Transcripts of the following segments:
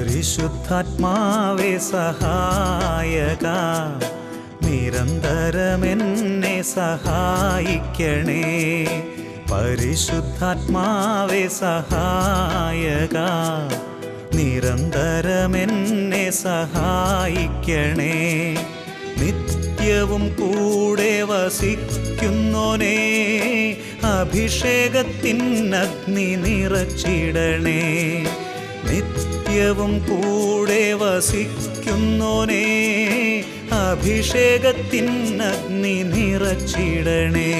പരിശുദ്ധാത്മാവേ സഹായക, നിരന്തരമെന്നെ സഹായിക്കണേ. പരിശുദ്ധാത്മാവേ സഹായക, നിരന്തരമെന്നെ സഹായിക്കണേ. നിത്യവും കൂടെ വസിക്കുന്നോനേ, അഭിഷേകത്തിനഗ്നി നിറച്ചിടണേ. നിത്യവും കൂടെ വസിക്കുന്നോനേ, അഭിഷേകത്തിനഗ്നി നിറച്ചിടണേ.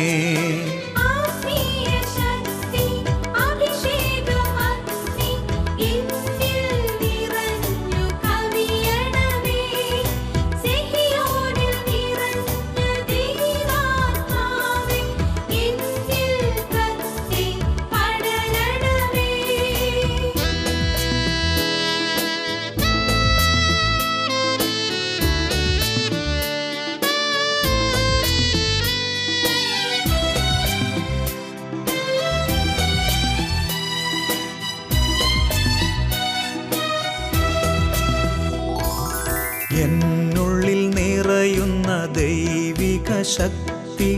എന്നുള്ളിൽ നിറയുന്ന ദൈവിക ശക്തി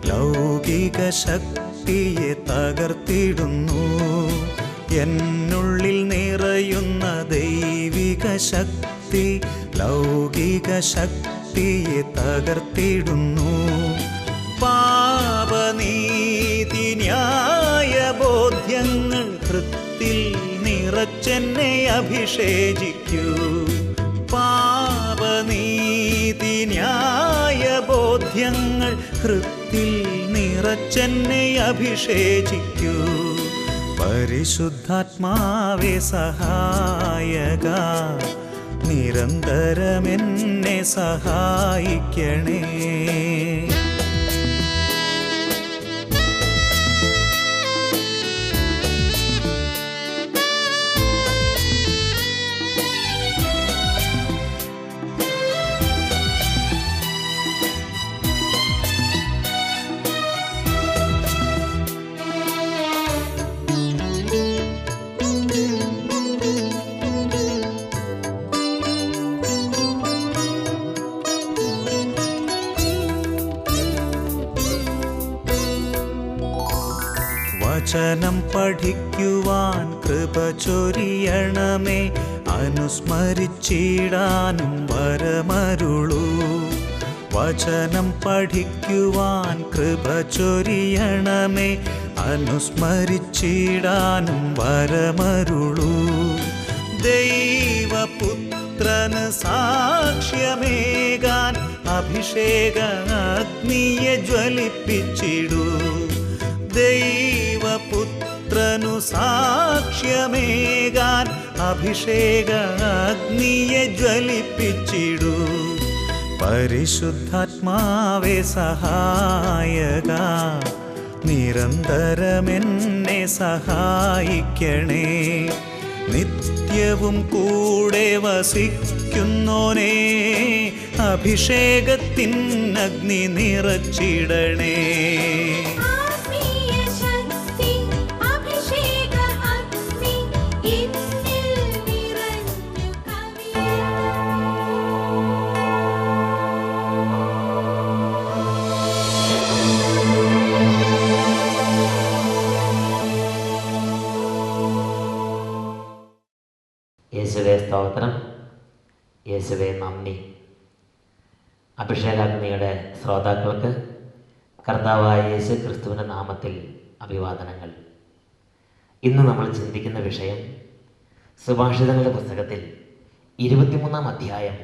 ലൗകിക ശക്തിയെ തകർത്തിടുന്നു. എന്നുള്ളിൽ നിറയുന്ന ദൈവിക ശക്തി ലൗകിക ശക്തിയെ തകർത്തിടുന്നു. പാപനീതി ന്യായ ബോധ്യങ്ങൾ ഹൃത്തിൽ നിറച്ചെന്നെ അഭിഷേചിക്കൂ. പാപനീതി ന്യായ ബോധ്യങ്ങൾ ഹൃത്തിൽ നിറച്ചെന്നെ അഭിഷേചിക്കൂ. പരിശുദ്ധാത്മാവേ സഹായക, നിരന്തരമെന്നെ സഹായിക്കണേ. വചനം പഠിക്കുവാൻ കൃപ ചൊരിയണമേ, അനുസ്മരിച്ചിടാനും വരമരുളൂ. വചനം പഠിക്കുവാൻ കൃപ ചൊരിയണമേ, അനുസ്മരിച്ചിടാനും വരമരുളൂ. ദൈവപുത്രന് സാക്ഷ്യമേകാൻ അഭിഷേക അഗ്നിയെ ജ്വലിപ്പിച്ചിടൂ. ദൈവപുത്രനു സാക്ഷ്യമേകാൻ അഭിഷേക അഗ്നിയെ ജ്വലിപ്പിച്ചിടൂ. പരിശുദ്ധാത്മാവേ സഹായക, നിരന്തരമെന്നെ സഹായിക്കണേ. നിത്യവും കൂടെ വസിക്കുന്നോനേ, അഭിഷേകത്തിനഗ്നി നിറച്ചിടണേ. യേശുവേ സ്തോത്രം, യേശുവേ നന്ദി. അഭിഷേകാഗ്നിയുടെ ശ്രോതാക്കൾക്ക് കർത്താവായ യേശു ക്രിസ്തുവിൻ്റെ നാമത്തിൽ അഭിവാദനങ്ങൾ. ഇന്ന് നമ്മൾ ചിന്തിക്കുന്ന വിഷയം സുഭാഷിതങ്ങളുടെ പുസ്തകത്തിൽ 23-ാം അധ്യായം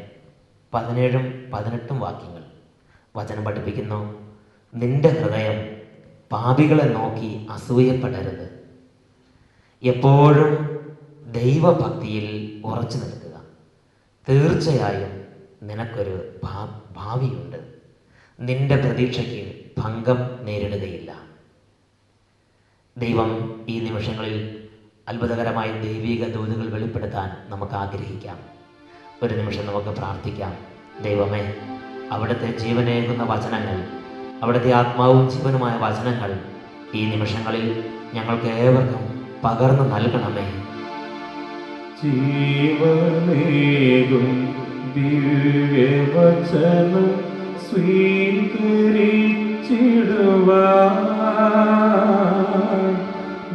17-18 വാക്യങ്ങൾ വചനം പഠിപ്പിക്കുന്നു. നിന്റെ ഹൃദയം പാപികളെ നോക്കി അസൂയപ്പെടരുത്. എപ്പോഴും ദൈവഭക്തിയിൽ ഉറച്ചു നിൽക്കുക. തീർച്ചയായും നിനക്കൊരു ഭാവിയുണ്ട്. നിന്റെ പ്രതീക്ഷയ്ക്ക് ഭംഗം നേരിടുകയില്ല. ദൈവം ഈ നിമിഷങ്ങളിൽ അത്ഭുതകരമായ ദൈവിക ദൂതുകൾ വെളിപ്പെടുത്താൻ നമുക്ക് ആഗ്രഹിക്കാം. ഒരു നിമിഷം നമുക്ക് പ്രാർത്ഥിക്കാം. ദൈവമേ, അവിടുത്തെ ജീവനേകുന്ന വചനങ്ങൾ, അവിടുത്തെ ആത്മാവും ജീവനുമായ വചനങ്ങൾ ഈ നിമിഷങ്ങളിൽ ഞങ്ങൾക്ക് ഏവർക്കും പകർന്നു നൽകണമേ. ജീവനേകും ദിവ്യവചനം സ്വീകരിച്ചിടുവാൻ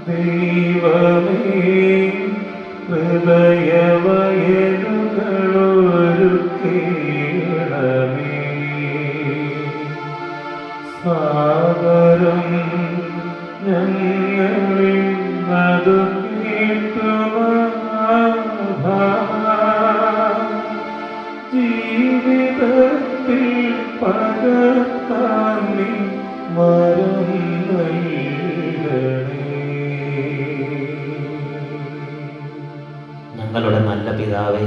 ദൈവമേ ഹൃദയവയലുകളൊരുക്കേണമേ. സാദരം ഞങ്ങളിൽ അതു കേട്ടുവാ ജീവിതത്തിൽ പകർത്താൻ നീ വരം നൽകണേ. ഞങ്ങളുടെ നല്ല പിതാവേ,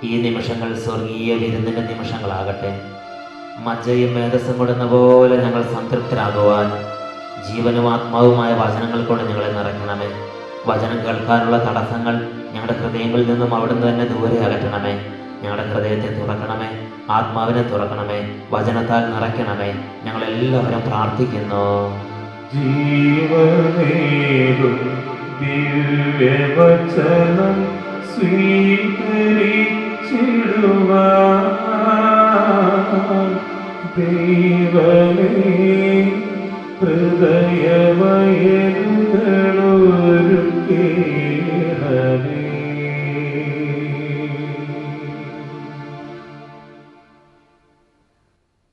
ഈ നിമിഷങ്ങൾ സ്വർഗീയ വിരുന്നിൻ്റെ നിമിഷങ്ങളാകട്ടെ. മജ്ജയും മേധസ്സും കൊടുന്ന പോലെ ഞങ്ങൾ സംതൃപ്തരാകുവാൻ ജീവനും ആത്മാവുമായ വചനങ്ങൾ കൊണ്ട് ഞങ്ങളെ നിറയ്ക്കണമേ. വചനം കേൾക്കാനുള്ള തടസ്സങ്ങൾ ഞങ്ങളുടെ ഹൃദയങ്ങളിൽ നിന്നും അവിടുന്ന് തന്നെ ദൂരെ അകറ്റണമേ. ഞങ്ങളുടെ ഹൃദയത്തെ തുറക്കണമേ, ആത്മാവിനെ തുറക്കണമേ, വചനത്താൽ നിറയ്ക്കണമേ. ഞങ്ങളെല്ലാവരും പ്രാർത്ഥിക്കുന്നു. ജീവനേകും ദിവ്യവചനം സ്വീകരിച്ചിടുവാൻ ദൈവമേ ഹൃദയവയലുകളൊരുക്കേണമേ.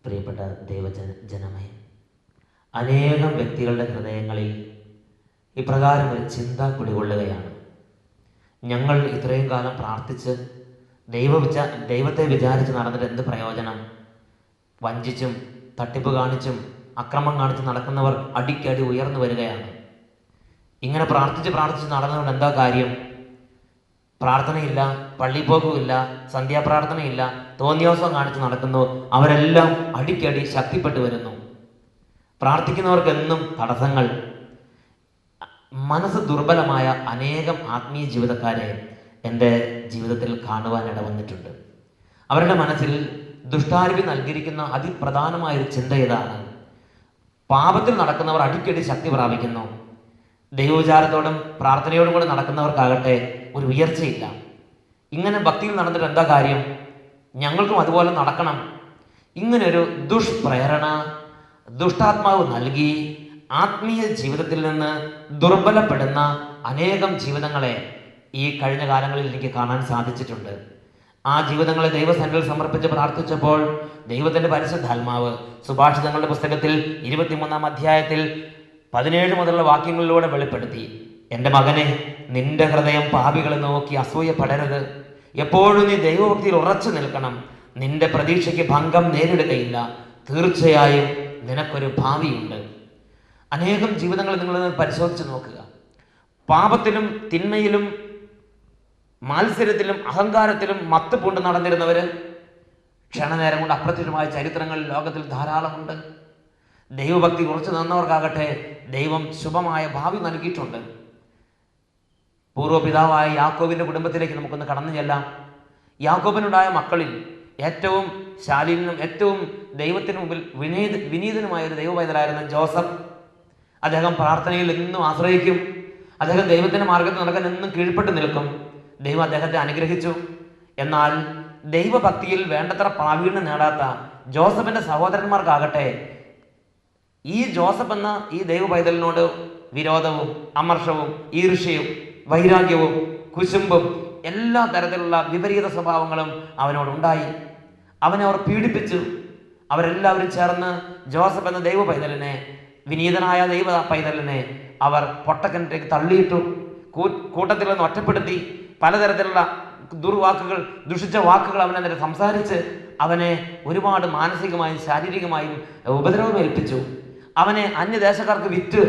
പ്രിയപ്പെട്ട ദൈവജനമേ, അനേകം വ്യക്തികളുടെ ഹൃദയങ്ങളിൽ ഇപ്രകാരം ഒരു ചിന്ത കുടികൊള്ളുകയാണ്. ഞങ്ങൾ ഇത്രയും കാലം പ്രാർത്ഥിച്ച് ദൈവത്തെ വിചാരിച്ച് നടന്നിട്ട് എന്ത് പ്രയോജനം? വഞ്ചിച്ചും തട്ടിപ്പ് കാണിച്ചും അക്രമം കാണിച്ച് നടക്കുന്നവർ അടിക്കടി ഉയർന്നു വരികയാണ്. ഇങ്ങനെ പ്രാർത്ഥിച്ച് നടന്നുകൊണ്ട് എന്താ കാര്യം? പ്രാർത്ഥനയില്ല, പള്ളിപ്പോക്കുമില്ല, സന്ധ്യാപ്രാർത്ഥനയില്ല, തോന്നിയോസം കാണിച്ച് നടക്കുന്നു. അവരെല്ലാം അടിക്കടി ശക്തിപ്പെട്ടു വരുന്നു. പ്രാർത്ഥിക്കുന്നവർക്ക് എന്നും തടസ്സങ്ങൾ. മനസ്സ് ദുർബലമായ അനേകം ആത്മീയ ജീവിതക്കാരെ എൻ്റെ ജീവിതത്തിൽ കാണുവാൻ ഇടവന്നിട്ടുണ്ട്. അവരുടെ മനസ്സിൽ ദുഷ്ടാരൂപി നൽകിയിരിക്കുന്ന അതിപ്രധാനമായൊരു ചിന്ത ഇതാണ്: പാപത്തിൽ നടക്കുന്നവർ അടിക്കടി ശക്തി പ്രാപിക്കുന്നു. ദൈവവിചാരത്തോടും പ്രാർത്ഥനയോടും കൂടെ നടക്കുന്നവർക്കാകട്ടെ ഒരു ഉയർച്ചയില്ല. ഇങ്ങനെ ഭക്തിയിൽ നടന്നിട്ട് എന്താ കാര്യം? ഞങ്ങൾക്കും അതുപോലെ നടക്കണം. ഇങ്ങനൊരു ദുഷ്പ്രേരണ ദുഷ്ടാത്മാവ് നൽകി ആത്മീയ ജീവിതത്തിൽ നിന്ന് ദുർബലപ്പെടുന്ന അനേകം ജീവിതങ്ങളെ ഈ കഴിഞ്ഞ കാലങ്ങളിൽ എനിക്ക് കാണാൻ സാധിച്ചിട്ടുണ്ട്. ആ ജീവിതങ്ങളെ ദൈവസന്നിധിയിൽ സമർപ്പിച്ച് പ്രാർത്ഥിച്ചപ്പോൾ ദൈവത്തിൻ്റെ പരിശുദ്ധാത്മാവ് സുഭാഷിതങ്ങളുടെ പുസ്തകത്തിൽ 23-ാം അധ്യായത്തിൽ 17 മുതലുള്ള വാക്യങ്ങളിലൂടെ വെളിപ്പെടുത്തി: എൻ്റെ മകനെ, നിന്റെ ഹൃദയം പാപികളെ നോക്കി അസൂയപ്പെടരുത്. എപ്പോഴും നീ ദൈവഭക്തിയിൽ ഉറച്ചു നിൽക്കണം. നിന്റെ പ്രതീക്ഷയ്ക്ക് ഭംഗം നേരിടുകയില്ല. തീർച്ചയായും നിനക്കൊരു ഭാവിയുണ്ട്. അനേകം ജീവിതങ്ങൾ നിങ്ങൾ പരിശോധിച്ച് നോക്കുക. പാപത്തിലും തിന്മയിലും മാത്സര്യത്തിലും അഹങ്കാരത്തിലും മത്ത് പൂണ്ട് നടന്നിരുന്നവർ ക്ഷണനേരം കൊണ്ട് അപ്രത്യക്ഷമായ ചരിത്രങ്ങൾ ലോകത്തിൽ ധാരാളമുണ്ട്. ദൈവഭക്തി ഉറച്ചു നിന്നവർക്കാകട്ടെ ദൈവം ശുഭമായ ഭാവി നൽകിയിട്ടുണ്ട്. പൂർവ്വപിതാവായ യാക്കോബിൻ്റെ കുടുംബത്തിലേക്ക് നമുക്കൊന്ന് കടന്നു ചെല്ലാം. യാക്കോബിനുണ്ടായ മക്കളിൽ ഏറ്റവും ശാലീനും ഏറ്റവും ദൈവത്തിന് മുമ്പിൽ വിനീതനുമായ ഒരു ദൈവപൈതലായിരുന്ന ജോസഫ്. അദ്ദേഹം പ്രാർത്ഥനയിൽ എന്നും ആശ്രയിക്കും. അദ്ദേഹം ദൈവത്തിൻ്റെ മാർഗത്തിൽ നടക്കാൻ എന്നും കീഴ്പ്പെട്ട് നിൽക്കും. ദൈവം അദ്ദേഹത്തെ അനുഗ്രഹിച്ചു. എന്നാൽ ദൈവഭക്തിയിൽ വേണ്ടത്ര പ്രാവീണ്യം നേടാത്ത ജോസഫിൻ്റെ സഹോദരന്മാർക്കാകട്ടെ ഈ ജോസഫ് എന്ന ഈ ദൈവപൈതലിനോട് വിരോധവും അമർഷവും ഈർഷ്യയും വൈരാഗ്യവും കുശുമ്പും എല്ലാ തരത്തിലുള്ള വിപരീത സ്വഭാവങ്ങളും അവനോടുണ്ടായി. അവനെ അവർ പീഡിപ്പിച്ചു. അവരെല്ലാവരും ചേർന്ന് ജോസഫ് എന്ന ദൈവ പൈതലിനെ, വിനീതനായ ദൈവ പൈതലിനെ അവർ പൊട്ടക്കിണറ്റിലേക്ക് തള്ളിയിട്ടു. കൂട്ടത്തിൽ നിന്ന് ഒറ്റപ്പെടുത്തി. പലതരത്തിലുള്ള ദുർവാക്കുകൾ, ദുഷിച്ച വാക്കുകൾ അവനെ സംസാരിച്ച് അവനെ ഒരുപാട് മാനസികമായും ശാരീരികമായും ഉപദ്രവം ഏൽപ്പിച്ചു. അവനെ അന്യദേശക്കാർക്ക് വിറ്റ്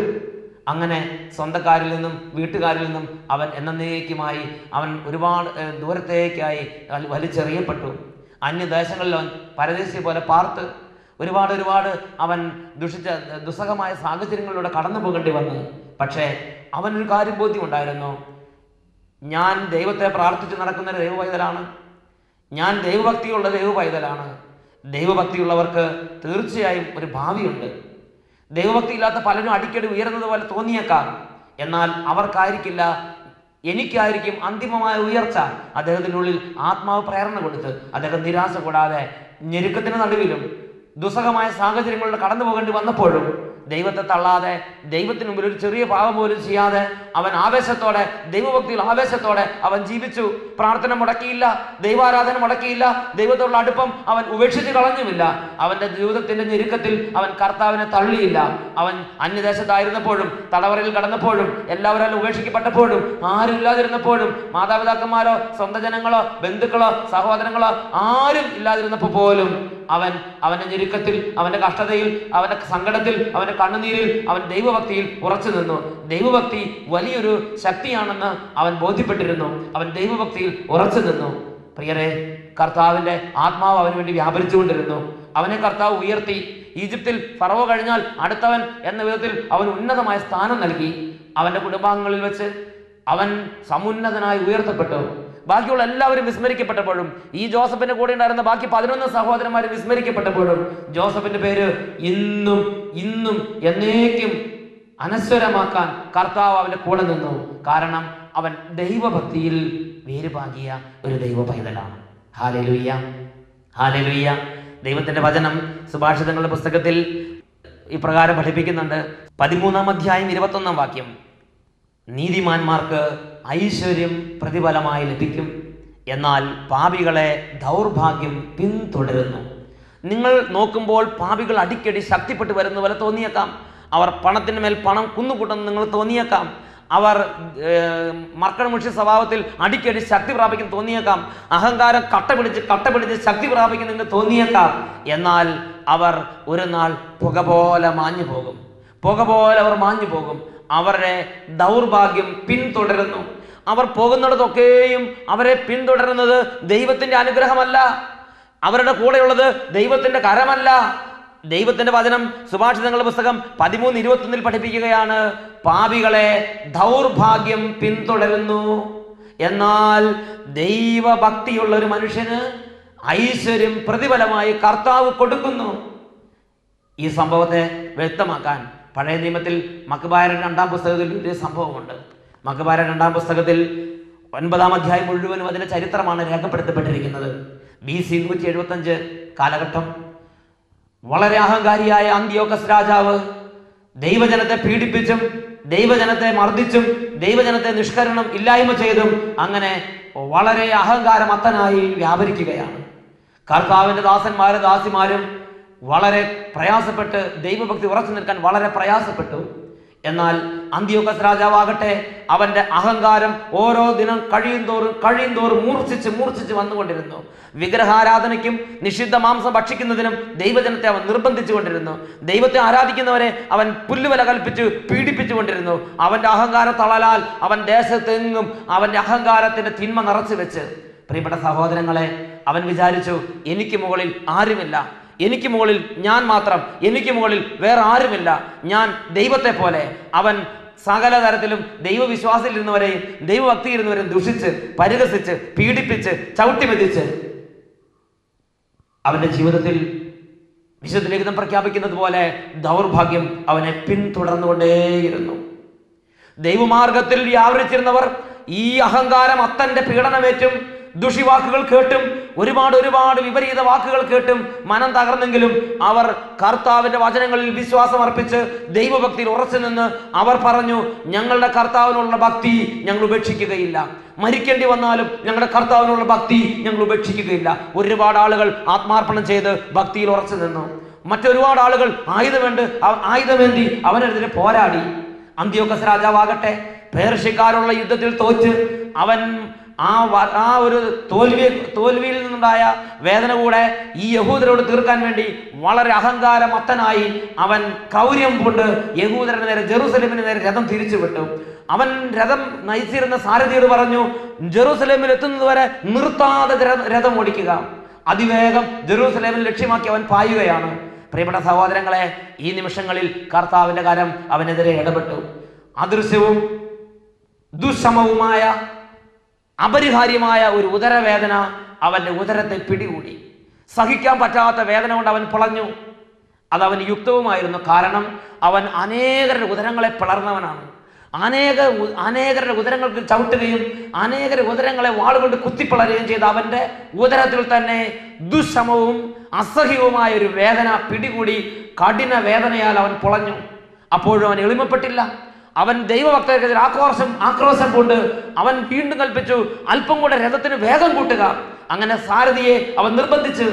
അങ്ങനെ സ്വന്തക്കാരിൽ നിന്നും വീട്ടുകാരിൽ നിന്നും അവൻ എന്നേക്കുമായി അവൻ ഒരുപാട് ദൂരത്തേക്കായി വലിച്ചെറിയപ്പെട്ടു. അന്യദേശങ്ങളിൽ അവൻ പരദേശിയെ പോലെ പാർത്ത് ഒരുപാട് അവൻ ദുസ്സഹമായ സാഹചര്യങ്ങളിലൂടെ കടന്നു പോകേണ്ടി വന്നു. പക്ഷേ അവനൊരു കാര്യം ബോധ്യമുണ്ടായിരുന്നു: ഞാൻ ദൈവത്തെ പ്രാർത്ഥിച്ച് നടക്കുന്ന ഒരു ദൈവപൈതലാണ്. ഞാൻ ദൈവഭക്തിയുള്ള ദൈവപൈതലാണ്. ദൈവഭക്തിയുള്ളവർക്ക് തീർച്ചയായും ഒരു ഭാവിയുണ്ട്. ദൈവഭക്തി ഇല്ലാത്ത പലരും അടിക്കടി ഉയർന്നത് പോലെ തോന്നിയേക്കാം. എന്നാൽ അവർക്കായിരിക്കില്ല എനിക്കായിരിക്കും അന്തിമമായ ഉയർച്ച. അദ്ദേഹത്തിനുള്ളിൽ ആത്മാവ് പ്രേരണ കൊടുത്ത് അദ്ദേഹം നിരാശ കൂടാതെ ഞെരുക്കത്തിന് നടുവിലും ദുസ്സഹമായ സാഹചര്യങ്ങളിലൂടെ കടന്നു പോകേണ്ടി വന്നപ്പോഴും ദൈവത്തെ തള്ളാതെ, ദൈവത്തിന് മുമ്പിൽ ഒരു ചെറിയ പാപം പോലും ചെയ്യാതെ അവൻ ആവേശത്തോടെ, ദൈവഭക്തിയിൽ ആവേശത്തോടെ അവൻ ജീവിച്ചു. പ്രാർത്ഥന മുടക്കിയില്ല, ദൈവാരാധന മുടക്കിയില്ല, ദൈവത്തോടുള്ള അടുപ്പം അവൻ ഉപേക്ഷിച്ച് കളഞ്ഞുമില്ല. അവന്റെ ജീവിതത്തിന്റെ ഞെരുക്കത്തിൽ അവൻ കർത്താവിനെ തള്ളിയില്ല. അവൻ അന്യദേശത്തായിരുന്നപ്പോഴും, തടവറയിൽ കടന്നപ്പോഴും, എല്ലാവരും ഉപേക്ഷിക്കപ്പെട്ടപ്പോഴും, ആരും ഇല്ലാതിരുന്നപ്പോഴും, മാതാപിതാക്കന്മാരോ സ്വന്തം ജനങ്ങളോ ബന്ധുക്കളോ സഹോദരങ്ങളോ ആരും ഇല്ലാതിരുന്നപ്പോൾ പോലും അവന്റെ ഞെരുക്കത്തിൽ, അവന്റെ കഷ്ടതയിൽ, അവന്റെ സങ്കടത്തിൽ, അവന്റെ കണ്ണുനീരിൽ അവൻ ദൈവഭക്തിയിൽ ഉറച്ചു നിന്നു. ദൈവഭക്തി വലിയൊരു ശക്തിയാണെന്ന് അവൻ ബോധ്യപ്പെട്ടിരുന്നു. അവൻ ദൈവഭക്തിയിൽ ഉറച്ചു നിന്നു. പ്രിയരെ, കർത്താവിന്റെ ആത്മാവ് അവന് വേണ്ടി വ്യാപരിച്ചുകൊണ്ടിരുന്നു. അവനെ കർത്താവ് ഉയർത്തി. ഈജിപ്തിൽ ഫറവോ കഴിഞ്ഞാൽ അടുത്തവൻ എന്ന വിധത്തിൽ അവൻ ഉന്നതമായ സ്ഥാനം നൽകി. അവന്റെ കുടുംബാംഗങ്ങളിൽ വെച്ച് അവൻ സമുന്നതനായി ഉയർത്തപ്പെട്ടു. ബാക്കിയുള്ള എല്ലാവരും വിസ്മരിക്കപ്പെട്ടപ്പോഴും, ഈ ജോസഫിന്റെ കൂടെ ഉണ്ടായിരുന്ന ബാക്കി 11 സഹോദരന്മാർ വിസ്മരിക്കപ്പെട്ടപ്പോഴും, ജോസഫിന്റെ പേര് ഇന്നും ഇന്നും എന്നേക്കും അനശ്വരമാക്കാൻ കർത്താവ് അവന്റെ കൂടെ നിന്നു. കാരണം അവൻ ദൈവഭക്തിയിൽ വേരുപാകിയ ഒരു ദൈവ പൈതലാണ്. Hallelujah, hallelujah. ദൈവത്തിന്റെ വചനം സുഭാഷിതങ്ങളുടെ പുസ്തകത്തിൽ ഇപ്രകാരം പഠിപ്പിക്കുന്നുണ്ട്. 13-ാം അധ്യായം 21-ാം വാക്യം: നീതിമാന്മാർക്ക് ഐശ്വര്യം പ്രതിഫലമായി ലഭിക്കും, എന്നാൽ പാപികളെ ദൗർഭാഗ്യം പിന്തുടരുന്നു. നിങ്ങൾ നോക്കുമ്പോൾ പാപികൾ അടിക്കടി ശക്തിപ്പെട്ടു വരുന്ന പോലെ തോന്നിയേക്കാം. അവർ പണത്തിന് മേൽ പണം കുന്നുകൂട്ടുന്നു നിങ്ങൾ തോന്നിയേക്കാം. അവർ മർക്കടമുഷ്യ സ്വഭാവത്തിൽ അടിക്കടി ശക്തി പ്രാപിക്കും തോന്നിയേക്കാം. അഹങ്കാരം കട്ടപിടിച്ച് ശക്തി പ്രാപിക്കും നിങ്ങൾ തോന്നിയേക്കാം. എന്നാൽ അവർ ഒരു നാൾ പുക പോലെ മാഞ്ഞു പോകും. പുക പോലെ അവർ മാഞ്ഞു പോകും. അവരുടെ ദൗർഭാഗ്യം പിന്തുടരുന്നു. അവർ പോകുന്നിടത്തൊക്കെയും അവരെ പിന്തുടരുന്നത് ദൈവത്തിന്റെ അനുഗ്രഹമല്ല, അവരുടെ കൂടെയുള്ളത് ദൈവത്തിന്റെ കരമല്ല. ദൈവത്തിന്റെ വചനം സുഭാഷിതങ്ങളുടെ പുസ്തകം 13:21 പഠിപ്പിക്കുകയാണ്: പാപികളെ ദൗർഭാഗ്യം പിന്തുടരുന്നു, എന്നാൽ ദൈവഭക്തിയുള്ള ഒരു മനുഷ്യന് ഐശ്വര്യം പ്രതിഫലമായി കർത്താവ് കൊടുക്കുന്നു. ഈ സംഭവത്തെ വ്യക്തമാക്കാൻ പഴയ നിയമത്തിൽ മക്ബായരുടെ 2-ാം പുസ്തകത്തിൽ ഒരു സംഭവമുണ്ട്. മക്ബായരുടെ 2-ാം പുസ്തകത്തിൽ 9-ാം അധ്യായം മുഴുവനും അതിന്റെ ചരിത്രമാണ് രേഖപ്പെടുത്തപ്പെട്ടിരിക്കുന്നത്. BC 175 കാലഘട്ടം. വളരെ അഹങ്കാരിയായ അന്തിയോക്കസ് രാജാവ് ദൈവജനത്തെ പീഡിപ്പിച്ചും ദൈവജനത്തെ മർദ്ദിച്ചും ദൈവജനത്തെ നിഷ്കരണം ഇല്ലായ്മ ചെയ്തും അങ്ങനെ വളരെ അഹങ്കാരമത്തനായി വ്യാപരിക്കുകയാണ്. കർത്താവിന്റെ ദാസന്മാരും ദാസിമാരും വളരെ പ്രയാസപ്പെട്ട് ദൈവഭക്തി ഉറച്ചു നിൽക്കാൻ വളരെ പ്രയാസപ്പെട്ടു. എന്നാൽ അന്തിയോക്കസ് രാജാവാകട്ടെ അവന്റെ അഹങ്കാരം ഓരോ ദിനം കഴിയുന്തോറും മൂർച്ഛിച്ച് വന്നുകൊണ്ടിരുന്നു. വിഗ്രഹാരാധനയ്ക്കും നിഷിദ്ധ മാംസം ഭക്ഷിക്കുന്നതിനും ദൈവജനത്തെ അവൻ നിർബന്ധിച്ചു കൊണ്ടിരുന്നു. ദൈവത്തെ ആരാധിക്കുന്നവരെ അവൻ പുല്ലുവില കൽപ്പിച്ച് പീഡിപ്പിച്ചുകൊണ്ടിരുന്നു. അവന്റെ അഹങ്കാര തളലാൽ അവൻ ദേശത്തെങ്ങും അവന്റെ അഹങ്കാരത്തിന്റെ തിന്മ നിറച്ചു വെച്ച്, പ്രിയപ്പെട്ട സഹോദരങ്ങളെ, അവൻ വിചാരിച്ചു, എനിക്ക് മുകളിൽ ആരുമില്ല, എനിക്ക് മുകളിൽ ഞാൻ മാത്രം, എനിക്ക് മുകളിൽ വേറെ ആരുമില്ല, ഞാൻ ദൈവത്തെ പോലെ. അവൻ സകല തരത്തിലും ദൈവവിശ്വാസത്തിലിരുന്നവരെയും ദൈവഭക്തിയിരുന്നവരെയും ദുഷിച്ച് പരിഹസിച്ച് പീഡിപ്പിച്ച് ചവിട്ടിമെതിച്ച് അവന്റെ ജീവിതത്തിൽ വിശുദ്ധ ലിഖിതം പ്രഖ്യാപിക്കുന്നത് പോലെ ദൗർഭാഗ്യം അവനെ പിന്തുടർന്നുകൊണ്ടേയിരുന്നു. ദൈവമാർഗത്തിൽ വ്യാപരിച്ചിരുന്നവർ ഈ അഹങ്കാരം അത്തന്റെ പീഡനമേറ്റും ദുഷിവാക്കുകൾ കേട്ടും ഒരുപാട് വിപരീത വാക്കുകൾ കേട്ടും മനം തകർന്നെങ്കിലും അവർ കർത്താവിന്റെ വചനങ്ങളിൽ വിശ്വാസം അർപ്പിച്ച് ദൈവഭക്തിയിൽ ഉറച്ചു നിന്ന് അവർ പറഞ്ഞു, ഞങ്ങളുടെ കർത്താവിനുള്ള ഭക്തി ഞങ്ങൾ ഉപേക്ഷിക്കുകയില്ല, മരിക്കേണ്ടി വന്നാലും ഞങ്ങളുടെ കർത്താവിനുള്ള ഭക്തി ഞങ്ങൾ ഉപേക്ഷിക്കുകയില്ല. ഒരുപാട് ആളുകൾ ആത്മാർപ്പണം ചെയ്ത് ഭക്തിയിൽ ഉറച്ചു നിന്നു. മറ്റൊരുപാട് ആളുകൾ ആയുധമേന്തി അവനെതിരെ പോരാടി. അന്തിയോക്കസ് രാജാവാകട്ടെ പേർഷ്യക്കാരുള്ള യുദ്ധത്തിൽ തോറ്റ് അവൻ ആ ഒരു തോൽവിയിൽ നിന്നുണ്ടായ വേദന കൂടെ ഈ യഹൂദരോട് തീർക്കാൻ വേണ്ടി വളരെ അഹങ്കാരമത്തനായി അവൻ ക്രൗര്യം കൊണ്ട് യഹൂദരുടെ നേരെ, ജെറുസലേമിന് നേരെ രഥം തിരിച്ചുവിട്ടു. അവൻ രഥം നയിച്ചിരുന്ന സാരഥിയോട് പറഞ്ഞു, ജെറുസലേമിൽ എത്തുന്നത് വരെ നിർത്താതെ രഥം ഓടിക്കുക. അതിവേഗം ജെറുസലേമിൽ ലക്ഷ്യമാക്കി അവൻ പായുകയാണ്. പ്രിയപ്പെട്ട സഹോദരങ്ങളെ, ഈ നിമിഷങ്ങളിൽ കർത്താവിന്റെ കരം അവനെതിരെ ഇടപെട്ടു. അദൃശ്യവും ദുസ്സമവുമായ അപരിഹാര്യമായ ഒരു ഉദരവേദന അവന്റെ ഉദരത്തെ പിടികൂടി. സഹിക്കാൻ പറ്റാത്ത വേദന കൊണ്ട് അവൻ പിളഞ്ഞു. അത് അവന് യുക്തവുമായിരുന്നു. കാരണം അവൻ അനേകരുടെ ഉദരങ്ങളെ പിളർന്നവനാണ്. അനേകരുടെ ഉദരങ്ങൾക്ക് ചവിട്ടുകയും അനേകരുടെ ഉദരങ്ങളെ വാളുകൊണ്ട് കുത്തിപ്പിളരുകയും ചെയ്ത അവൻ്റെ ഉദരത്തിൽ തന്നെ ദുശ്ശമവും അസഹ്യവുമായ ഒരു വേദന പിടികൂടി കഠിന വേദനയാൽ അവൻ പൊളഞ്ഞു. അപ്പോഴും അവൻ എളിമപ്പെട്ടില്ല. അവൻ ദൈവഭക്തർക്കെതിരെ ആക്രോശം കൊണ്ട് അവൻ വീണ്ടും കൽപ്പിച്ചു, അല്പം കൂടെ രഥത്തിന് വേഗം കൂട്ടുക. അങ്ങനെ സാരഥിയെ അവൻ നിർബന്ധിച്ച്,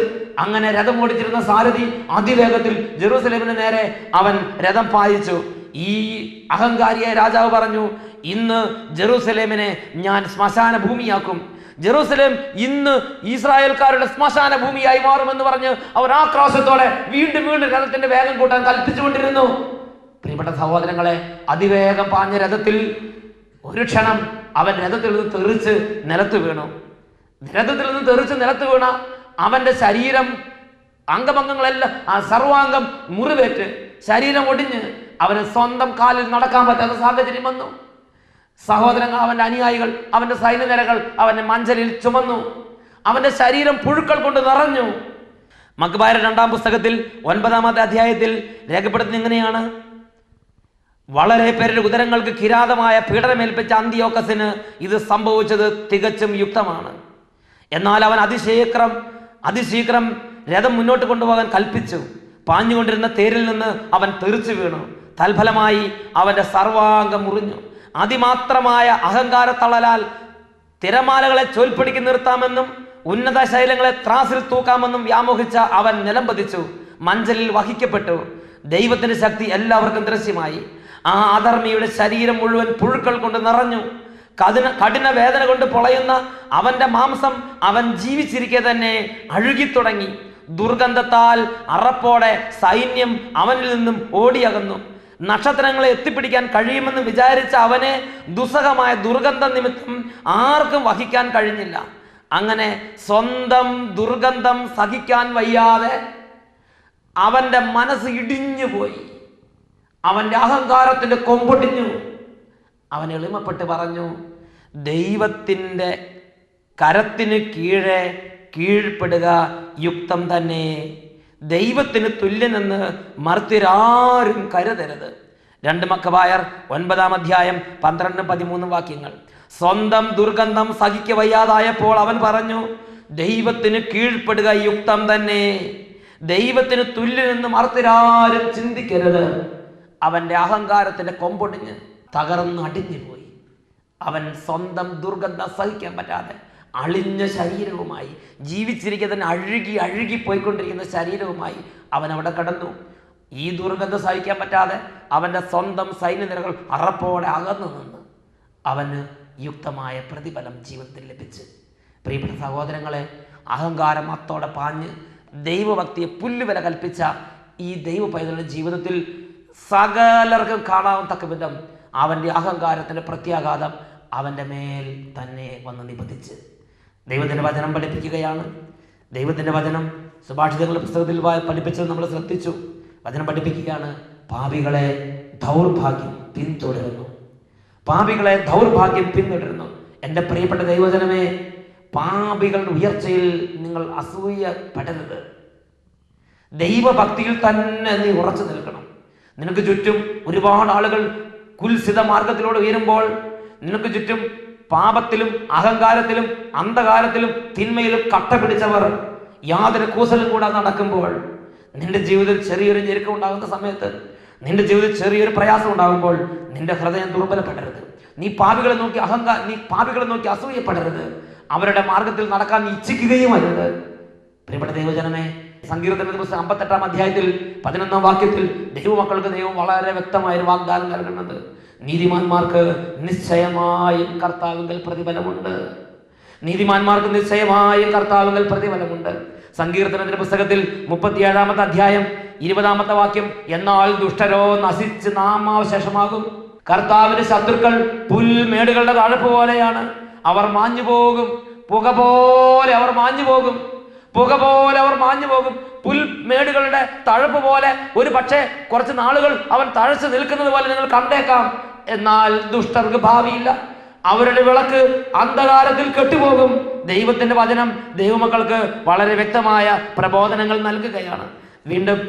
അങ്ങനെ രഥം ഓടിച്ചിരുന്ന സാരഥി അതിവേഗത്തിൽ ജെറൂസലേമിന് നേരെ അവൻ രഥം പായിച്ചു. ഈ അഹങ്കാരിയായ രാജാവ് പറഞ്ഞു, ഇന്ന് ജെറൂസലേമിനെ ഞാൻ ശ്മശാന ഭൂമിയാക്കും. ജെറൂസലേം ഇന്ന് ഇസ്രായേൽക്കാരുടെ ശ്മശാന ഭൂമിയായി മാറുമെന്ന് പറഞ്ഞ് അവർ ആക്രോശത്തോടെ വീണ്ടും വീണ്ടും രഥത്തിന്റെ വേഗം കൂട്ടാൻ കൽപ്പിച്ചുകൊണ്ടിരുന്നു. പ്രിയപ്പെട്ട സഹോദരങ്ങളെ, അതിവേഗം പാഞ്ഞ രഥത്തിൽ ഒരു ക്ഷണം അവൻ രഥത്തിൽ നിന്ന് തെറിച്ച് നിലത്ത് വീണു. രഥത്തിൽ നിന്ന് തെറിച്ച് നിലത്ത് വീണ അവന്റെ ശരീരം, അംഗഭംഗങ്ങളെല്ലാം സർവാംഗം മുറിവേറ്റ് ശരീരം ഒടിഞ്ഞ് അവന് സ്വന്തം കാലിൽ നടക്കാൻ പറ്റാത്ത സാഹചര്യം വന്നു. സഹോദരങ്ങൾ, അവന്റെ അനുയായികൾ, അവന്റെ സൈന്യനിരകൾ അവന്റെ മഞ്ചലിൽ ചുമന്നു. അവന്റെ ശരീരം പുഴുക്കൾ കൊണ്ട് നിറഞ്ഞു. മക്ബായരുടെ 2-ാം പുസ്തകത്തിൽ 9-ാമത്തെ അധ്യായത്തിൽ രേഖപ്പെടുത്തുന്നത് ഇങ്ങനെയാണ്: വളരെ പേരുടെ ഉദരങ്ങൾക്ക് കിരാതമായ പീഡനമേൽപ്പിച്ച അന്തിയോക്കസിന് ഇത് സംഭവിച്ചത് തികച്ചും യുക്തമാണ്. എന്നാൽ അവൻ അതിശീഘ്രം രഥം മുന്നോട്ട് കൊണ്ടുപോകാൻ കൽപ്പിച്ചു. പാഞ്ഞുകൊണ്ടിരുന്ന തേരിൽ നിന്ന് അവൻ തെറിച്ചു വീണു. തൽഫലമായി അവന്റെ സർവാംഗം മുറിഞ്ഞു. അതിമാത്രമായ അഹങ്കാരത്തളലാൽ തിരമാലകളെ ചോൽപ്പിടിക്ക് നിർത്താമെന്നും ഉന്നത ശൈലങ്ങളെ ത്രാസിൽ തൂക്കാമെന്നും വ്യാമോഹിച്ച അവൻ നിലംപതിച്ചു, മഞ്ചലിൽ വഹിക്കപ്പെട്ടു. ദൈവത്തിന്റെ ശക്തി എല്ലാവർക്കും ദൃശ്യമായി. ആ അധർമ്മിയുടെ ശരീരം മുഴുവൻ പുഴുക്കൾ കൊണ്ട് നിറഞ്ഞു. കഠിന വേദന കൊണ്ട് പൊളയുന്ന അവന്റെ മാംസം അവൻ ജീവിച്ചിരിക്കെ തന്നെ അഴുകിത്തുടങ്ങി. ദുർഗന്ധത്താൽ അറപ്പോടെ സൈന്യം അവനിൽ നിന്നും ഓടിയകന്നു. നക്ഷത്രങ്ങളെ എത്തിപ്പിടിക്കാൻ കഴിയുമെന്ന് വിചാരിച്ച അവനെ ദുസ്സഹമായ ദുർഗന്ധ നിമിത്തം ആർക്കും വഹിക്കാൻ കഴിഞ്ഞില്ല. അങ്ങനെ സ്വന്തം ദുർഗന്ധം സഹിക്കാൻ വയ്യാതെ അവന്റെ മനസ്സ് ഇടിഞ്ഞു പോയി. അവന്റെ അഹങ്കാരത്തിന്റെ കൊമ്പൊടിഞ്ഞു. അവൻ എളിമപ്പെട്ട് പറഞ്ഞു, ദൈവത്തിൻ്റെ കരത്തിന് കീഴ്പ്പെടുക യുക്തം തന്നെ. ദൈവത്തിന് തുല്യനെന്ന് മർത്യരാരും കരുതരുത്. 2 മക്കബായർ 9-ാം അധ്യായം 12-13 വാക്യങ്ങൾ. സ്വന്തം ദുർഗന്ധം സഹിക്ക വയ്യാതായപ്പോൾ അവൻ പറഞ്ഞു, ദൈവത്തിന് കീഴ്പ്പെടുക യുക്തം തന്നെ. ദൈവത്തിന് തുല്യനെന്ന് മർത്യരാരും ചിന്തിക്കരുത്. അവന്റെ അഹങ്കാരത്തിന്റെ കൊമ്പൊടിഞ്ഞ് തകർന്ന് അടിഞ്ഞു പോയി. അവൻ സ്വന്തം ദുർഗന്ധം സഹിക്കാൻ പറ്റാതെ അളിഞ്ഞ ശരീരവുമായി, ജീവിച്ചിരിക്കെ തന്നെ അഴുകി പോയിക്കൊണ്ടിരിക്കുന്ന ശരീരവുമായി അവൻ അവിടെ കടന്നു. ഈ ദുർഗന്ധം സഹിക്കാൻ പറ്റാതെ അവന്റെ സ്വന്തം സൈന്യനിരകൾ അറപ്പോടെ അകന്നു നിന്ന് അവന് യുക്തമായ പ്രതിഫലം ജീവിതത്തിൽ ലഭിച്ചു. പ്രിയപ്പെട്ട സഹോദരങ്ങളെ, അഹങ്കാരം അത്തോടെ പാഞ്ഞ് ദൈവഭക്തിയെ പുല്ലുവില കൽപ്പിച്ച ഈ ദൈവ പൈതലുടെ ജീവിതത്തിൽ സകലർക്കും കാണാത്തക്ക വിധം അവൻ്റെ അഹങ്കാരത്തിൻ്റെ പ്രത്യാഘാതം അവൻ്റെ മേൽ തന്നെ വന്ന് നിബന്ധിച്ച് ദൈവത്തിൻ്റെ വചനം പഠിപ്പിക്കുകയാണ്. ദൈവത്തിൻ്റെ വചനം സുഭാഷിതങ്ങളുടെ പുസ്തകത്തിൽ പഠിപ്പിച്ചത് നമ്മൾ ശ്രദ്ധിച്ചു. വചനം പഠിപ്പിക്കുകയാണ്, പാപികളെ ദൗർഭാഗ്യം പിന്തുടരുന്നു. പാപികളെ ദൗർഭാഗ്യം പിന്തുടരുന്നു. എൻ്റെ പ്രിയപ്പെട്ട ദൈവജനമേ, പാപികളുടെ ഉയർച്ചയിൽ നിങ്ങൾ അസൂയപ്പെടരുത്. ദൈവഭക്തിയിൽ തന്നെ നീ ഉറച്ചു നിൽക്കണം. നിനക്ക് ചുറ്റും ഒരുപാട് ആളുകൾ കുൽസിത മാർഗത്തിലൂടെ ഉയരുമ്പോൾ, നിനക്ക് ചുറ്റും പാപത്തിലും അഹങ്കാരത്തിലും അന്ധകാരത്തിലും തിന്മയിലും കട്ട പിടിച്ചവർ യാതൊരു കൂസലും കൂടാതെ നടക്കുമ്പോൾ, നിന്റെ ജീവിതത്തിൽ ചെറിയൊരു ഞെരുക്കം ഉണ്ടാകുന്ന സമയത്ത്, നിന്റെ ജീവിതത്തിൽ ചെറിയൊരു പ്രയാസം ഉണ്ടാകുമ്പോൾ നിന്റെ ഹൃദയം ദുർബലപ്പെടരുത്. നീ പാപികളെ നോക്കി അസൂയപ്പെടരുത്. അവരുടെ മാർഗത്തിൽ നടക്കാൻ നീ ഇച്ഛിക്കുകയും അരുത്. പ്രിയപ്പെട്ട ദൈവജനമേ, സങ്കീർത്തനത്തിന്റെ പുസ്തകം 58-ാം അധ്യായത്തിൽ 11-ാം വാക്യത്തിൽ ദൈവമക്കൾക്ക് ദൈവം വളരെ വ്യക്തമായൊരു വാഗ്ദാനം നൽകുന്നത്, നീതിമാന്മാർക്ക് നിശ്ചയമായും കർത്താവിങ്കൽ പ്രതിഫലമുണ്ട്. നീതിമാന്മാർക്ക് നിശ്ചയമായും കർത്താവിങ്കൽ പ്രതിഫലമുണ്ട്. സങ്കീർത്തനത്തിന്റെ പുസ്തകത്തിൽ 37-ാമത്തെ അധ്യായം 20-ാമത്തെ വാക്യം, എന്നാൽ ദുഷ്ടരോ നശിച്ച് നാമാവശേഷമാകും. കർത്താവിന്റെ ശത്രുക്കൾ പുൽമേടുകളുടെ തഴപ്പ് പോലെയാണ്. അവർ മാഞ്ഞു പോകും. പുക പോലെ അവർ മാഞ്ഞു പോകും. പുൽമേടുകളുടെ തഴപ്പ് പോലെ ഒരു പക്ഷേ കുറച്ച് നാളുകൾ അവൻ തഴച്ചു നിൽക്കുന്നത് പോലെ നിങ്ങൾ കണ്ടേക്കാം. എന്നാൽ ദുഷ്ടർക്ക് ഭാവിയില്ല. അവരുടെ വിളക്ക് അന്ധകാരത്തിൽ കെട്ടുപോകും. ദൈവത്തിന്റെ വചനം ദൈവമക്കൾക്ക് വളരെ വ്യക്തമായ പ്രബോധനങ്ങൾ നൽകുകയാണ്. വീണ്ടും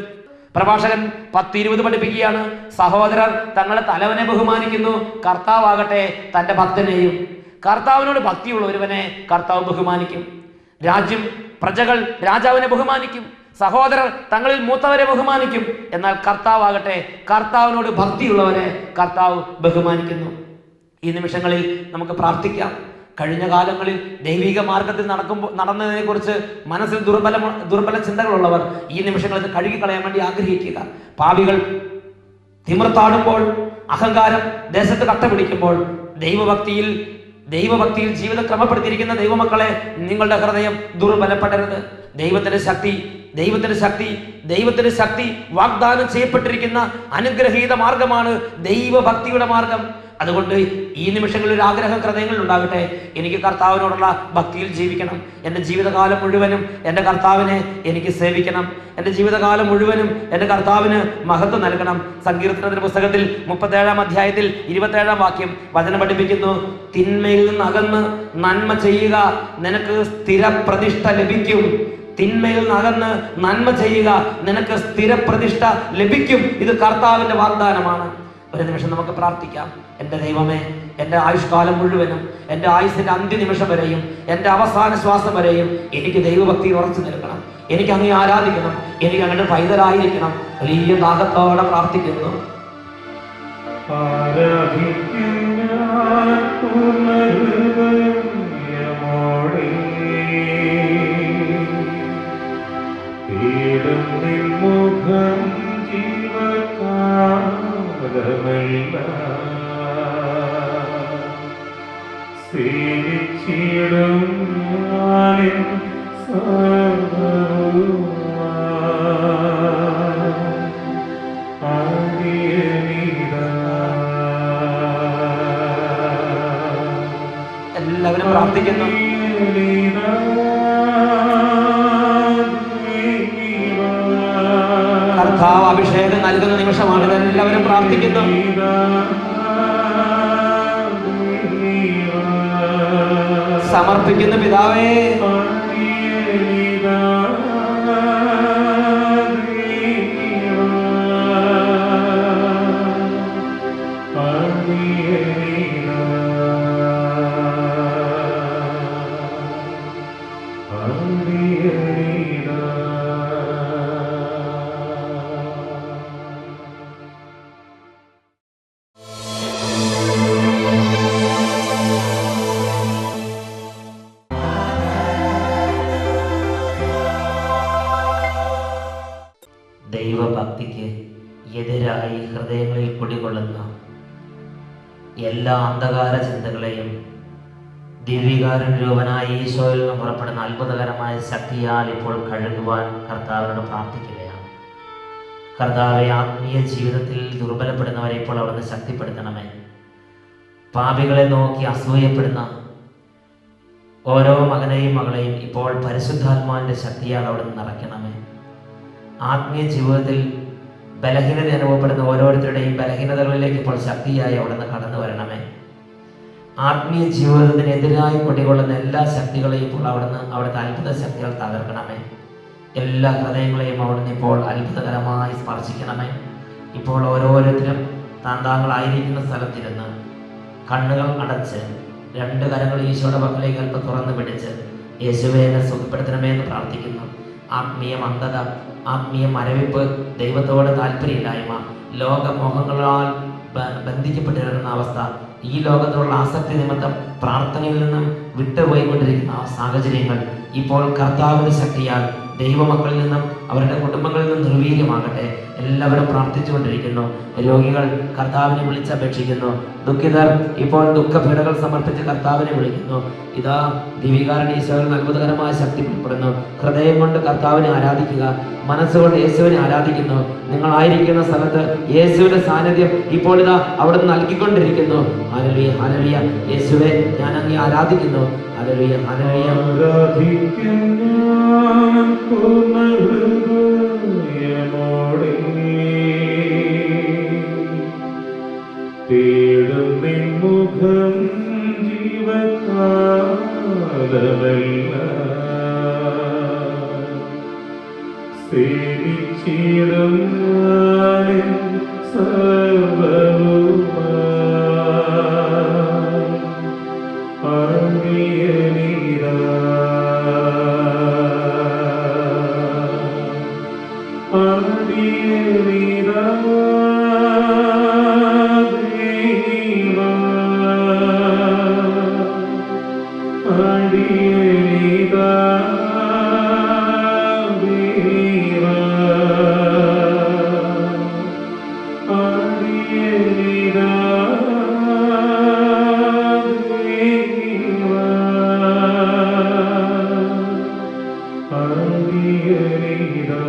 പ്രഭാഷകൻ 10:20 പഠിപ്പിക്കുകയാണ്, സഹോദരർ തങ്ങളുടെ തലവനെ ബഹുമാനിക്കുന്നു, കർത്താവാകട്ടെ തൻ്റെ ഭക്തനെയും. കർത്താവിനോട് ഭക്തിയുള്ള ഒരുവനെ കർത്താവ് ബഹുമാനിക്കും. പ്രജകൾ രാജാവിനെ ബഹുമാനിക്കും, സഹോദരർ തങ്ങളിൽ മൂത്തവരെ ബഹുമാനിക്കും. എന്നാൽ കർത്താവാകട്ടെ കർത്താവിനോട് ഭക്തിയുള്ളവരെ കർത്താവ് ബഹുമാനിക്കുന്നു. ഈ നിമിഷങ്ങളിൽ നമുക്ക് പ്രാർത്ഥിക്കാം. കഴിഞ്ഞ കാലങ്ങളിൽ ദൈവിക മാർഗത്തിൽ നടന്നതിനെ കുറിച്ച് മനസ്സിൽ ദുർബല ചിന്തകളുള്ളവർ ഈ നിമിഷങ്ങളിൽ കഴുകിക്കളയാൻ വേണ്ടി ആഗ്രഹിക്കുക. പാപികൾ തിമിർത്താടുമ്പോൾ, അഹങ്കാരം ദേശത്ത് കട്ടപിടിക്കുമ്പോൾ, ദൈവഭക്തിയിൽ ജീവിതം ക്രമപ്പെടുത്തിയിരിക്കുന്ന ദൈവമക്കളെ, നിങ്ങളുടെ ഹൃദയം ദുർബലപ്പെടരുത്. ദൈവത്തിന്റെ ശക്തി വാഗ്ദാനം ചെയ്യപ്പെട്ടിരിക്കുന്ന അനുഗ്രഹീത മാർഗമാണ് ദൈവഭക്തിയുടെ മാർഗം. അതുകൊണ്ട് ഈ നിമിഷങ്ങളിൽ ഒരു ആഗ്രഹം ഹൃദയങ്ങളിൽ ഉണ്ടാകട്ടെ, എനിക്ക് കർത്താവിനോടുള്ള ഭക്തിയിൽ ജീവിക്കണം. എൻ്റെ ജീവിതകാലം മുഴുവനും എൻ്റെ കർത്താവിനെ എനിക്ക് സേവിക്കണം. എൻ്റെ ജീവിതകാലം മുഴുവനും എൻ്റെ കർത്താവിന് മഹത്വം നൽകണം. സങ്കീർത്തനത്തിന്റെ പുസ്തകത്തിൽ 37-ാം അധ്യായത്തിൽ 27-ാം വാക്യം വചനം പഠിപ്പിക്കുന്നു, തിന്മയിൽ നിന്ന് അകന്ന് നന്മ ചെയ്യുക, നിനക്ക് സ്ഥിരപ്രതിഷ്ഠ ലഭിക്കും. തിന്മയിൽ നകന്ന് നന്മ ചെയ്യുക, നിനക്ക് സ്ഥിരപ്രതിഷ്ഠ ലഭിക്കും. ഇത് കർത്താവിന്റെ വാഗ്ദാനമാണ്. ഒരു നിമിഷം നമുക്ക് പ്രാർത്ഥിക്കാം. എൻ്റെ ദൈവമേ, എൻ്റെ ആയുഷ്കാലം മുഴുവനും, എൻ്റെ ആയുസിന്റെ അന്ത്യനിമിഷം വരെയും, എൻ്റെ അവസാന ശ്വാസം വരെയും എനിക്ക് ദൈവഭക്തിയിൽ ഉറച്ചു നിൽക്കണം. എനിക്ക് അങ്ങേ ആരാധിക്കണം. എനിക്ക് അങ്ങയുടെ പൈതലായിരിക്കണം. വലിയ ദാഹത്തോടെ പ്രാർത്ഥിക്കുന്നു. മുഖം ജീവകാലമല്ല സേവിച്ചിടും ഞാനിൻ എല്ലാവരും പ്രാർത്ഥിക്കുന്നു. കർത്താവ് അഭിഷേകം നൽകുന്ന നിമിഷമാണ്. എല്ലാവരും പ്രാർത്ഥിക്കുന്നു. സമർപ്പിക്കുന്ന പിതാവേ, ദൈവഭക്തിക്ക് എതിരായി ഹൃദയങ്ങളിൽ കുടികൊള്ളുന്ന എല്ലാ അന്ധകാര ചിന്തകളെയും ദിവ്യകാരുണ്യരൂപനായ ഈശോയിൽ നിന്ന് പുറപ്പെടുന്ന അത്ഭുതകരമായ ശക്തിയാൽ ഇപ്പോൾ കഴുകുവാൻ കർത്താവിനോട് പ്രാർത്ഥിക്കുകയാണ്. കർത്താവെ, ആത്മീയ ജീവിതത്തിൽ ദുർബലപ്പെടുന്നവരെ ഇപ്പോൾ അവിടുന്ന് ശക്തിപ്പെടുത്തണമേ. പാപികളെ നോക്കി അസൂയപ്പെടുന്ന ഓരോ മകനെയും മകളെയും ഇപ്പോൾ പരിശുദ്ധാത്മാവിൻ്റെ ശക്തിയാൽ അവിടുന്ന് നിറയ്ക്കണമേ. ആത്മീയ ജീവിതത്തിൽ ബലഹീനത അനുഭവപ്പെടുന്ന ഓരോരുത്തരുടെയും ബലഹീനതകളിലേക്ക് ഇപ്പോൾ ശക്തിയായി അവിടുന്ന് കടന്നു വരണമേ. ആത്മീയ ജീവിതത്തിനെതിരായി കൊടികൊള്ളുന്ന എല്ലാ ശക്തികളെയും ഇപ്പോൾ അവിടുത്തെ അത്ഭുത ശക്തികൾ തകർക്കണമേ. എല്ലാ ഹൃദയങ്ങളെയും അവിടുന്ന് ഇപ്പോൾ അത്ഭുതകരമായി സ്പർശിക്കണമേ. ഇപ്പോൾ ഓരോരുത്തരും താങ്കളായിരിക്കുന്ന സ്ഥലത്തിരുന്ന് കണ്ണുകൾ അടച്ച് 2 കരങ്ങൾ ഈശോയുടെ പക്കലേക്ക് അല്പം തുറന്നു പിടിച്ച് യേശുവേ എന്നെ സുഖപ്പെടുത്തണമേ എന്ന് പ്രാർത്ഥിക്കുന്നു. ആത്മീയ മന്ദത, ആത്മീയ മരവിപ്പ്, ദൈവത്തോട് താല്പര്യമില്ലായ്മ, ലോകമോഹങ്ങളാൽ ബന്ധിക്കപ്പെട്ടിരുന്ന അവസ്ഥ, ഈ ലോകത്തോടുള്ള ആസക്തി നിമിത്തം പ്രാർത്ഥനയിൽ നിന്നും വിട്ടുപോയിക്കൊണ്ടിരിക്കുന്ന സാഹചര്യങ്ങൾ ഇപ്പോൾ കർത്താവിന്റെ ശക്തിയാൽ ദൈവമക്കളിൽ നിന്നും അവരുടെ കുടുംബങ്ങളിൽ നിന്നും നിർവീര്യമാകട്ടെ. എല്ലാവരും പ്രാർത്ഥിച്ചുകൊണ്ടിരിക്കുന്നു. രോഗികൾ കർത്താവിനെ വിളിച്ചപേക്ഷിക്കുന്നു. ദുഃഖിതർ ഇപ്പോൾ ദുഃഖപീഠകൾ സമർപ്പിച്ച് കർത്താവിനെ വിളിക്കുന്നു. ഇതാ ദിവികാരൻ ഈശോയിൽ അത്ഭുതകരമായ ശക്തി പുറപ്പെടുന്നു. ഹൃദയം കൊണ്ട് കർത്താവിനെ ആരാധിക്കുക, മനസ്സുകൊണ്ട് യേശുവിനെ ആരാധിക്കുന്നു. നിങ്ങളായിരിക്കുന്ന സ്ഥലത്ത് യേശുവിന്റെ സാന്നിധ്യം ഇപ്പോൾ ഇതാ അവിടെ നൽകിക്കൊണ്ടിരിക്കുന്നു. Hallelujah, hallelujah. യേശുവേ, ഞാൻ അങ്ങേ ആരാധിക്കുന്നു. Hallelujah, hallelujah. തേടും മുഖം ജീവകാലമല്ല സേവിച്ചിടും ഞാനിൻ സർവ്വവുമായി. അടിയനിതാ അടിയനിതാ ദേവാ, അടിയനിതാ ദേവാ, അടിയനിതാ ദേവാ, അടിയനിതാ.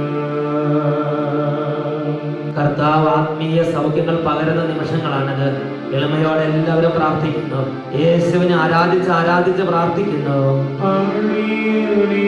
കർത്താവ് ആത്മീയ സൗഖ്യങ്ങൾ പകരുന്ന നിമിഷങ്ങളാണിത്. എളിമയോടെ എല്ലാവരും പ്രാർത്ഥിക്കുന്നു. യേശുവിനെ ആരാധിച്ച് പ്രാർത്ഥിക്കുന്നു. അടിയനിതാ